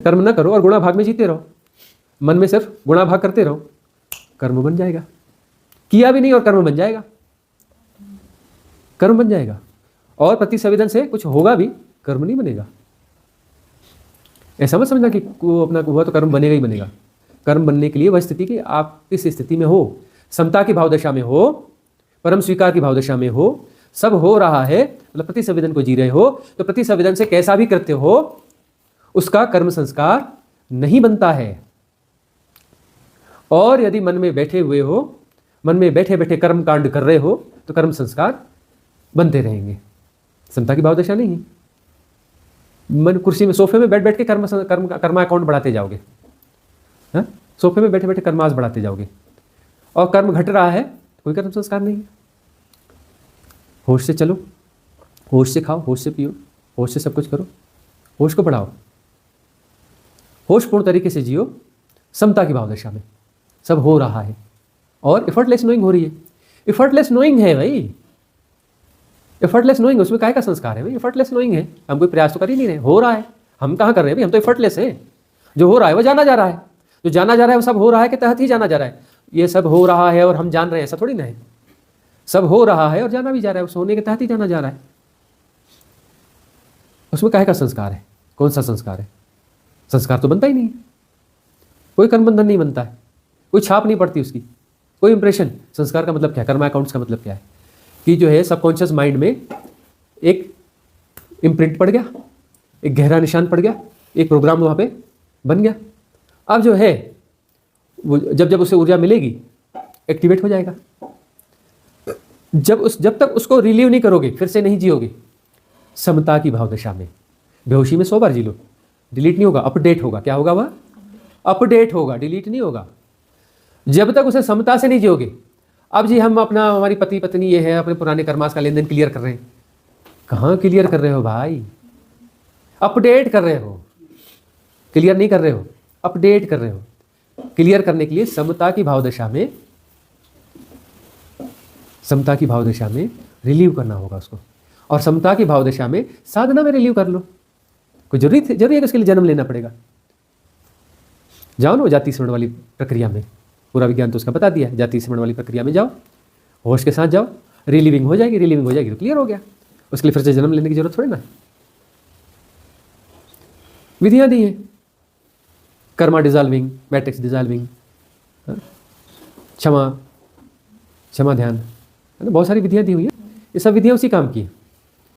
कर्म न करो और गुणा भाग में जीते रहो, मन में सिर्फ गुणा भाग करते रहो, कर्म बन जाएगा। किया भी नहीं और कर्म बन जाएगा, कर्म बन जाएगा। और प्रतिसंवेदन से कुछ होगा भी, कर्म नहीं बनेगा। ऐसा मत समझना कि वो अपना हुआ तो कर्म बनेगा ही बनेगा। कर्म बनने के लिए वह स्थिति कि आप किस स्थिति में हो, समता की भाव दशा में हो, परम स्वीकार की भाव दशा में हो, सब हो रहा है, मतलब प्रतिसंवेदन को जी रहे हो, तो प्रतिसंवेदन से कैसा भी करते हो उसका कर्म संस्कार नहीं बनता है। और यदि मन में बैठे हुए हो, मन में बैठे बैठे कर्म कांड कर रहे हो, तो कर्म संस्कार बनते रहेंगे। समता की भाव दशा नहीं है। मन कुर्सी में सोफे में बैठ बैठ के कर्मा अकाउंट बढ़ाते जाओगे, हाँ? सोफे में बैठे बैठे कर्मास बढ़ाते जाओगे और कर्म घट रहा है, कोई कर्म संस्कार नहीं है। होश से चलो, होश से खाओ, होश से पियो, होश से सब कुछ करो, होश को बढ़ाओ, होशपूर्ण तरीके से जियो, समता की भाव दशा में सब हो रहा है और एफर्टलेस नोइंग हो रही है। एफर्टलेस नोइंग है भाई, एफर्टलेस नोइंग, उसमें काय का संस्कार है भाई? एफर्टलेस नोइंग है। हम कोई प्रयास तो कर ही नहीं रहे, हो रहा है। हम कहाँ कर रहे हैं भाई? हम तो एफर्टलेस है। जो हो रहा है वो जाना जा रहा है, जो जाना जा रहा है वो सब हो रहा है के तहत ही जाना जा रहा है। ये सब हो रहा है और हम जान रहे हैं, ऐसा थोड़ी ना है। सब हो रहा है और जाना भी जा रहा है, उस होने के तहत ही जाना जा रहा है। उसमें काहे का संस्कार है? कौन सा संस्कार है? संस्कार तो बनता ही नहीं है, कोई कर्म बंधन नहीं बनता है, कोई छाप नहीं पड़ती उसकी, कोई इंप्रेशन। संस्कार का मतलब क्या है? कर्मा अकाउंट्स का मतलब क्या है? कि जो है सबकॉन्शियस माइंड में एक इम्प्रिंट पड़ गया, एक गहरा निशान पड़ गया, एक प्रोग्राम वहाँ पे बन गया। अब जो है वो जब जब उसे ऊर्जा मिलेगी एक्टिवेट हो जाएगा। जब तक उसको रिलीव नहीं करोगे, फिर से नहीं जियोगे। समता की भाव दशा में बेहोशी में 100 बार जी लो, डिलीट नहीं होगा, अपडेट होगा। क्या होगा? वह अपडेट होगा, डिलीट नहीं होगा। जब तक उसे समता से नहीं जियोगे। अब जी हम अपना, हमारी पति पत्नी ये है, अपने पुराने कर्मास का लेन देन क्लियर कर रहे हैं। कहाँ क्लियर कर रहे हो भाई? अपडेट कर रहे हो, क्लियर नहीं कर रहे हो, अपडेट कर रहे हो। क्लियर करने के लिए समता की भाव दशा में, समता की भाव दशा में रिलीव करना होगा उसको। और समता की भाव दशा में साधना में रिलीव कर लो। कोई जरूरी है कि उसके लिए जन्म लेना पड़ेगा? जाओ ना जाति स्मरण वाली प्रक्रिया में, पूरा विज्ञान तो उसका बता दिया है। जाति स्मरण वाली प्रक्रिया में जाओ, होश के साथ जाओ, रिलीविंग हो जाएगी। रिलीविंग हो जाएगी तो क्लियर हो गया। उसके लिए फिर से जन्म लेने की जरूरत थोड़ी ना। विधियां दी हैं, कर्मा डिजॉल्विंग, मैट्रिक्स डिजॉल्विंग, क्षमा, क्षमा ध्यान, है ना? बहुत सारी विधियां दी हुई है। ये सब विधियां उसी काम की है।